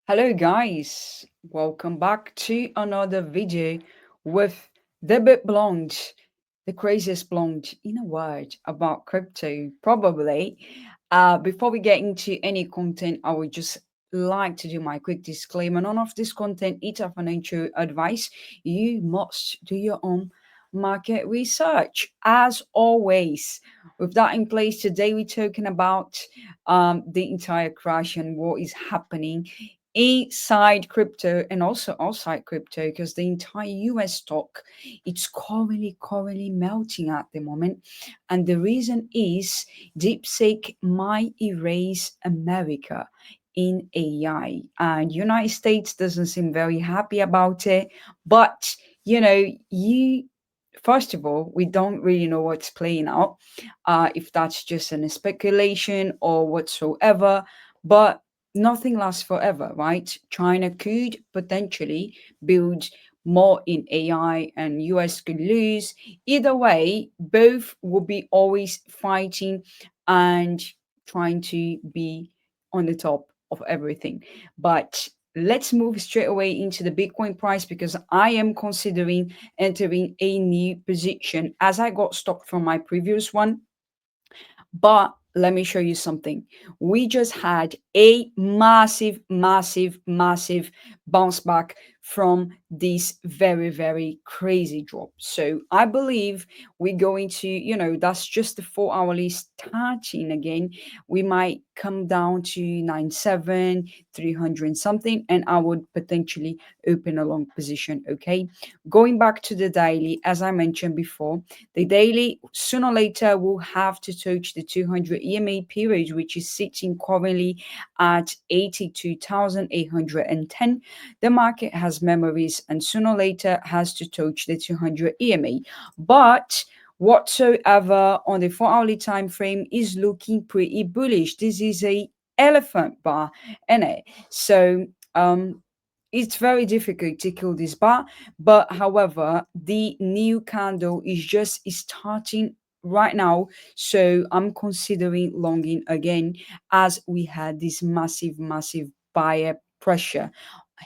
Hello guys, welcome back to another video with the bit blonde, the craziest blonde in a word about crypto, probably. Before we get into any content, I would just like to do my quick disclaimer. None of this content is a financial advice. You must do your own market research. As always, with that in place, today we're talking about the entire crash and what is happening inside crypto and also outside crypto because the entire US stock it's currently melting at the moment, and the reason is DeepSeek might erase America in AI, and United States doesn't seem very happy about it. But you first of all, we don't really know what's playing out, if that's just an speculation or whatsoever. But nothing lasts forever, right? China could potentially build more in AI and US could lose. Either way, both will be always fighting and trying to be on the top of everything. But let's move straight away into the Bitcoin price because I am considering entering a new position as I got stopped from my previous one. But let me show you something. We just had a massive bounce back from this very, very crazy drop. So I believe we're going to, that's just the 4 hourly starting again. We might come down to 97, 300 something, and I would potentially open a long position. Okay. Going back to the daily, as I mentioned before, the daily sooner or later will have to touch the 200 EMA period, which is sitting currently at 82,810. The market has memories and sooner or later has to touch the 200 EMA. But whatsoever on the 4 hourly time frame is looking pretty bullish. This is a elephant bar in it. So it's very difficult to kill this bar, but however, the new candle is starting right now. So I'm considering longing again as we had this massive buyer pressure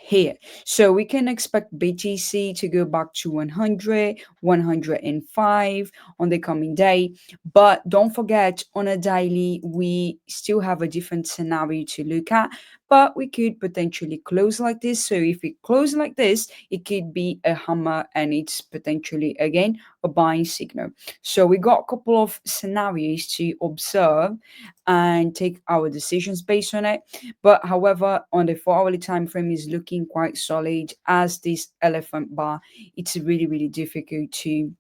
here. So we can expect BTC to go back to 100, 105 on the coming day. But don't forget, on a daily, we still have a different scenario to look at. But we could potentially close like this. So if it close like this, it could be a hammer and it's potentially again a buying signal. So we got a couple of scenarios to observe and take our decisions based on it. But however, on the 4 hourly time frame is looking quite solid as this elephant bar. It's really difficult to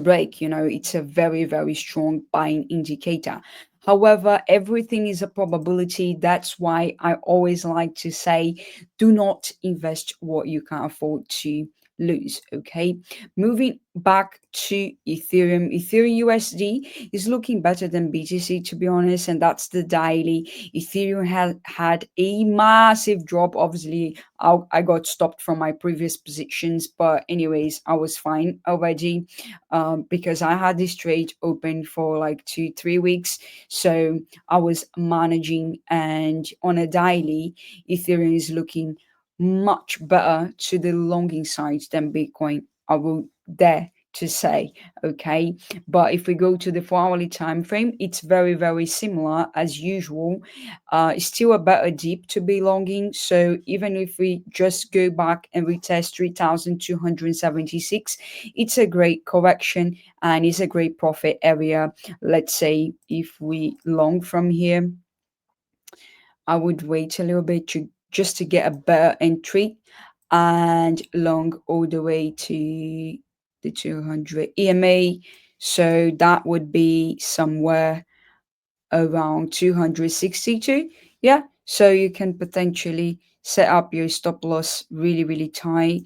break. It's a very strong buying indicator. However, everything is a probability. That's why I always like to say, do not invest what you can't afford to lose. Okay. Moving back to Ethereum USD is looking better than BTC, to be honest, and that's the daily. Ethereum had a massive drop. Obviously, I got stopped from my previous positions, but anyways, I was fine already, because I had this trade open for like 2-3 weeks. So I was managing, and on a daily, Ethereum is looking much better to the longing side than Bitcoin. I will dare to say, okay. But if we go to the 4 hourly time frame, it's very similar as usual. It's still a better deep to be longing. So even if we just go back and retest 3,276, it's a great correction and it's a great profit area. Let's say if we long from here, I would wait a little bit to just to get a better entry and long all the way to the 200 EMA. So that would be somewhere around 262. Yeah. So you can potentially set up your stop loss really tight,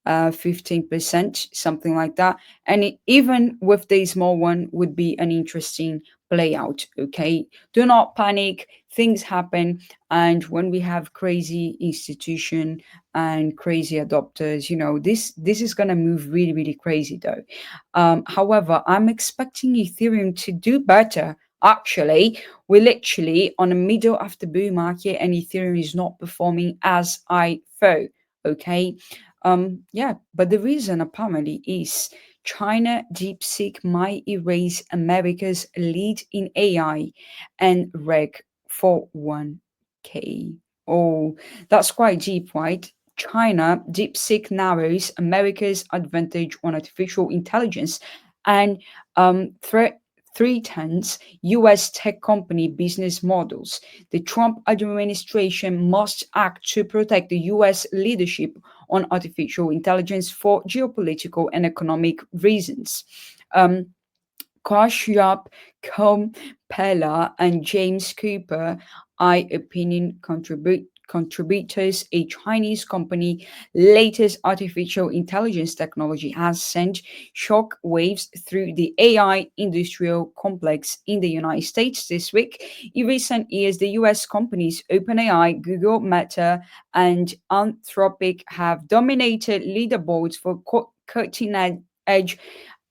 15%, something like that. And even with the small one would be an interesting play out. Okay. Do not panic. Things happen. And when we have crazy institution and crazy adopters, this is going to move really crazy though. However, I'm expecting Ethereum to do better Actually, we're literally on the middle of the bull market and Ethereum is not performing as I thought. Okay. Yeah, but the reason apparently is China DeepSeek might erase America's lead in AI and Reg 41K. Oh, that's quite deep, right? China DeepSeek narrows America's advantage on artificial intelligence and threat threatens US tech company business models. The Trump administration must act to protect the US leadership on artificial intelligence for geopolitical and economic reasons. Um, Kashyap, Compella, and James Cooper, I opinion contributors, a Chinese company, latest artificial intelligence technology has sent shock waves through the AI industrial complex in the United States this week. In recent years, the US companies OpenAI, Google, Meta, and Anthropic have dominated leaderboards for cutting edge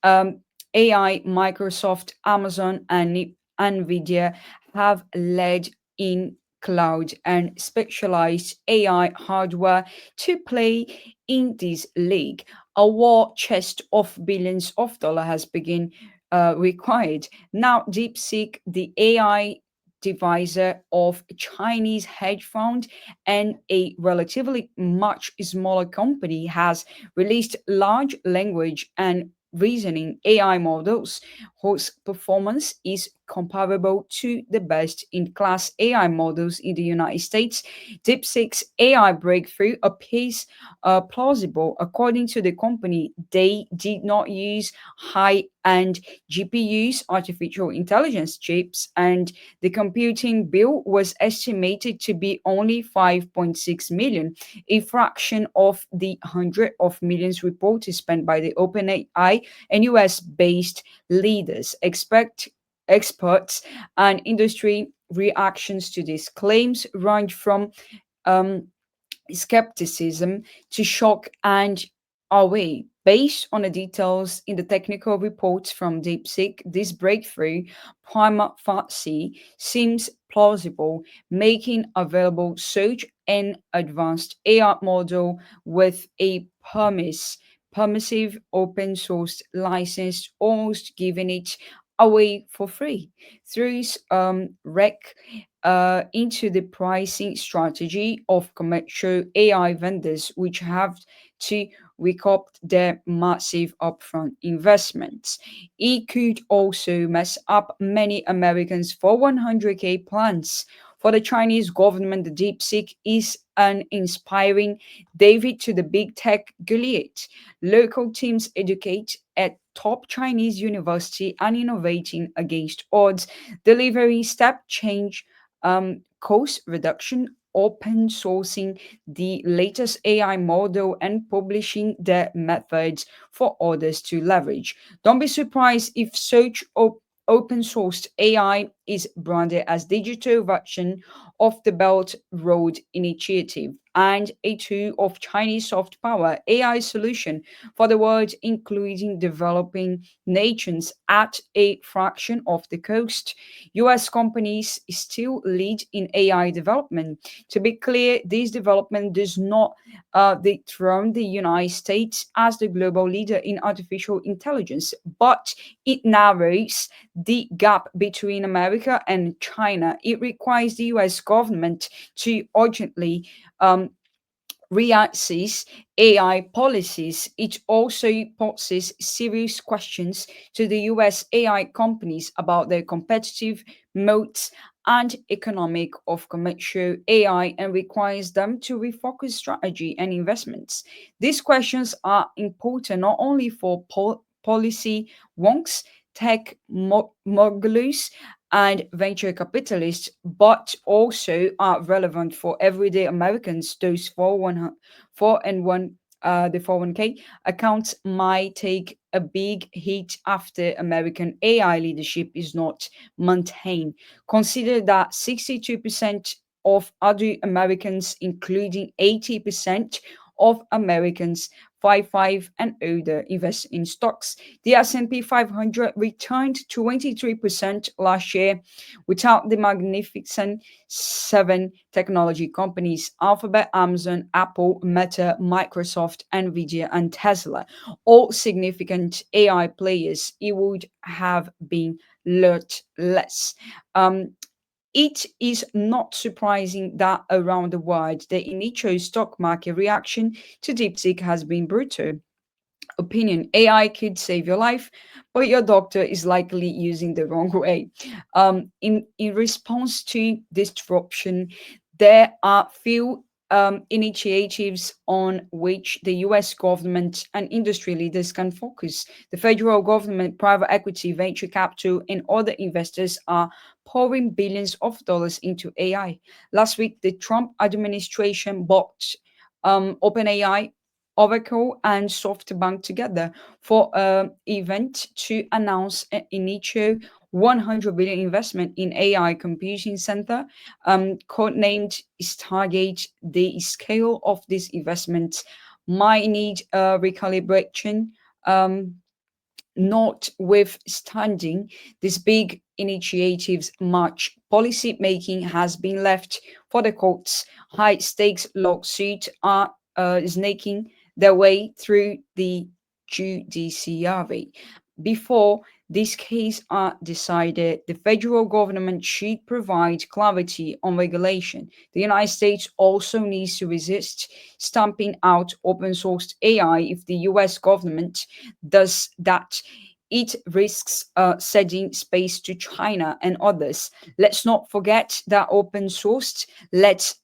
um, AI, Microsoft, Amazon, and NVIDIA have led in cloud and specialized AI hardware to play in this league. A war chest of billions of dollars has been required. Now, DeepSeek, the AI divisor of Chinese hedge fund and a relatively much smaller company, has released large language and reasoning AI models whose performance is comparable to the best in class AI models in the United States. DeepSeek's AI breakthrough appears plausible. According to the company, they did not use high end GPUs, artificial intelligence chips, and the computing bill was estimated to be only 5.6 million, a fraction of the hundred of millions reported spent by the OpenAI and US based leaders. Expect experts and industry reactions to these claims range from um, skepticism to shock and awe. Based on the details in the technical reports from DeepSeek, this breakthrough prima facie seems plausible, making available such an advanced AI model with a permissive open source license, almost giving it away for free. Through rec into the pricing strategy of commercial AI vendors, which have to recoup their massive upfront investments. It could also mess up many Americans for 100K plans. For the Chinese government, the DeepSeek is an inspiring David to the big tech Goliath. Local teams educate at top Chinese university and innovating against odds, delivering step change cost reduction, open sourcing the latest AI model, and publishing the methods for others to leverage. Don't be surprised if such open sourced AI is branded as digital version of the Belt Road Initiative and a tool of Chinese soft power AI solution for the world, including developing nations at a fraction of the cost. US companies still lead in AI development. To be clear, this development does not dethrone the United States as the global leader in artificial intelligence, but it narrows the gap between America and China. It requires the US government to urgently reassess AI policies. It also poses serious questions to the US AI companies about their competitive moats and economic of commercial AI and requires them to refocus strategy and investments. These questions are important not only for policy wonks, tech moguls, and venture capitalists, but also are relevant for everyday Americans. Those 4 and 1, the 401k accounts might take a big hit after American AI leadership is not maintained. Consider that 62% of other Americans, including 80% of Americans 55 and older invest in stocks. The S&P 500 returned 23% last year without the magnificent seven technology companies: Alphabet, Amazon, Apple, Meta, Microsoft, Nvidia, and Tesla, all significant AI players. It would have been lot less. Um, it is not surprising that around the world, the initial stock market reaction to DeepSeek has been brutal. Opinion: AI could save your life, but your doctor is likely using the wrong way. In response to this disruption, there are few initiatives on which the US government and industry leaders can focus. The federal government, private equity, venture capital, and other investors are pouring billions of dollars into AI. Last week, the Trump administration bought OpenAI, Oracle, and SoftBank together for an event to announce an initial 100 billion investment in AI computing center, codenamed Stargate. The scale of this investment might need a recalibration. Um, Notwithstanding these big initiatives, much policy making has been left for the courts. High stakes lawsuits are snaking their way through the judiciary. Before these cases are decided, the federal government should provide clarity on regulation. The United States also needs to resist stamping out open source AI. If the US government does that, it risks ceding space to China and others. Let's not forget that open source lets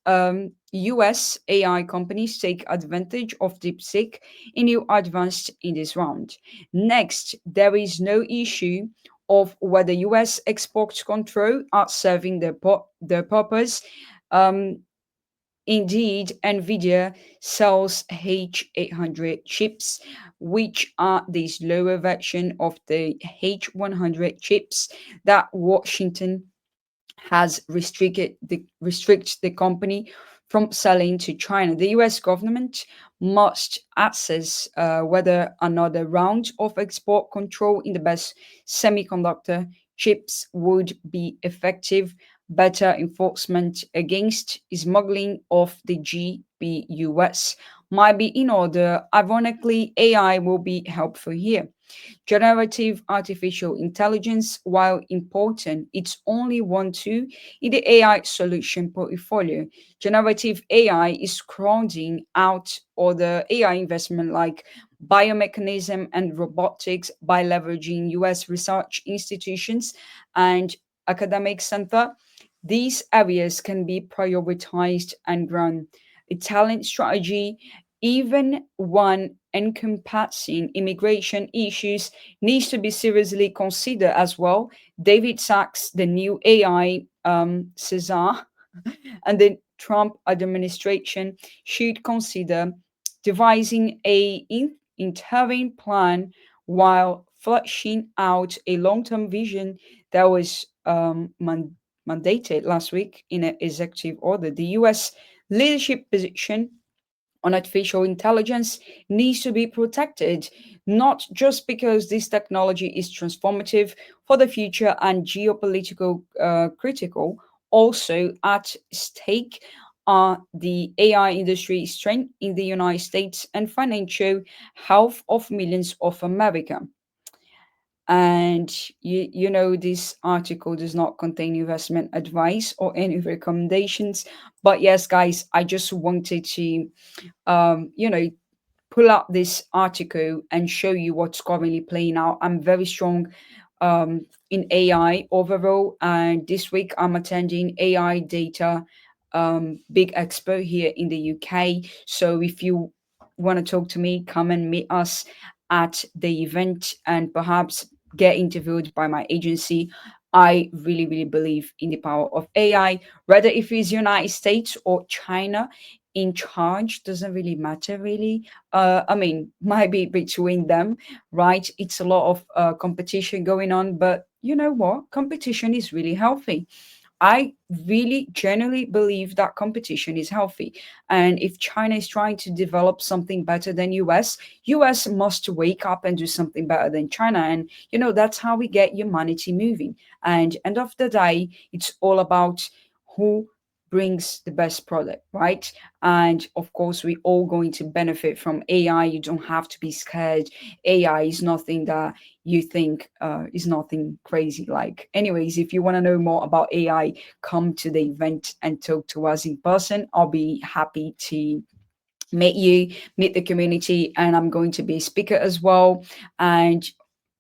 US AI companies take advantage of DeepSeek in new advanced in this round. Next, there is no issue of whether US export control are serving their purpose. Um, Indeed, NVIDIA sells H800 chips, which are this lower version of the H100 chips that Washington has restrict the company from selling to China. The U.S. government must assess whether another round of export control in the best semiconductor chips would be effective. Better enforcement against smuggling of the GPUs might be in order. Ironically, AI will be helpful here. Generative artificial intelligence, while important, it's only one tool in the AI solution portfolio. Generative AI is crowding out other AI investment like biomechanism and robotics by leveraging US research institutions and academic center. These areas can be prioritized and run a talent strategy, even one encompassing immigration issues, needs to be seriously considered as well. David Sachs, the new AI Cesar, and the Trump administration should consider devising interim plan while fleshing out a long-term vision that was mandated last week in an executive order. The U.S. leadership position on artificial intelligence needs to be protected, not just because this technology is transformative for the future and geopolitical critical. Also at stake are the AI industry strength in the United States and financial health of millions of Americans. And you know, this article does not contain investment advice or any recommendations. But yes, guys, I just wanted to you know, pull out this article and show you what's currently playing out. I'm very strong in AI overall, and this week I'm attending AI data big expo here in the UK. So if you want to talk to me, come and meet us at the event and perhaps get interviewed by my agency. I really, really believe in the power of AI, whether if it's United States or China in charge doesn't really matter really. I mean, might be between them, right? It's a lot of competition going on, but you know what, competition is really healthy. I really genuinely believe that competition is healthy. And if China is trying to develop something better than US must wake up and do something better than China. And that's how we get humanity moving. And end of the day, it's all about who brings the best product, right? And of course, we all going to benefit from AI. You don't have to be scared. AI is nothing that you think is nothing crazy. Like, anyways, if you want to know more about AI, come to the event and talk to us in person. I'll be happy to meet the community, and I'm going to be a speaker as well. And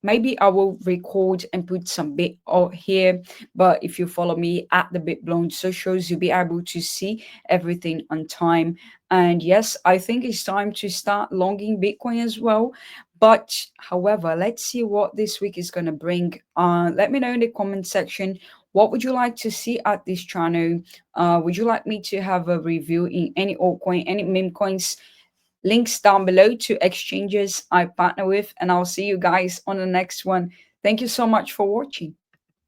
maybe I will record and put some bit out here. But if you follow me at the Bit Blown socials, you'll be able to see everything on time. And yes, I think it's time to start longing Bitcoin as well. But however, let's see what this week is going to bring. Let me know in the comment section, what would you like to see at this channel? Would you like me to have a review in any altcoin, any meme coins? Links down below to exchanges I partner with, and I'll see you guys on the next one. Thank you so much for watching.